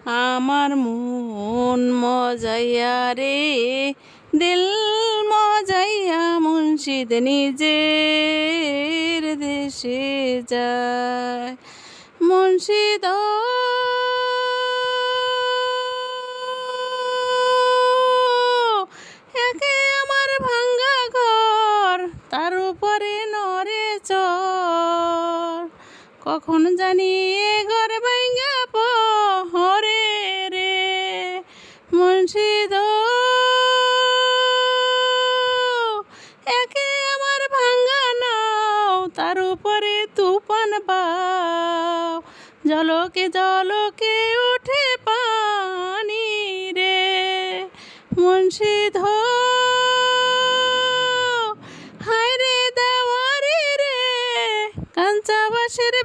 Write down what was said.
আমার মন মজাইয়া রে, দিল মজাইয়া মুর্শিদ নিজের দেশে যায়। মুর্শিদ একে আমার ভাঙ্গা ঘর, তার উপরে নরে চর। কখন জানি এ ঘর ভাঙ্গা পড়ে রে। মুর্শিদ একে আমার ভাঙ্গা নাও, তার উপরে তুফান বাও। জলকে জলকে উঠে পানি রে। মুর্শিদ হায় রে দেওয়ারি রে, কাঞ্চা বাঁশের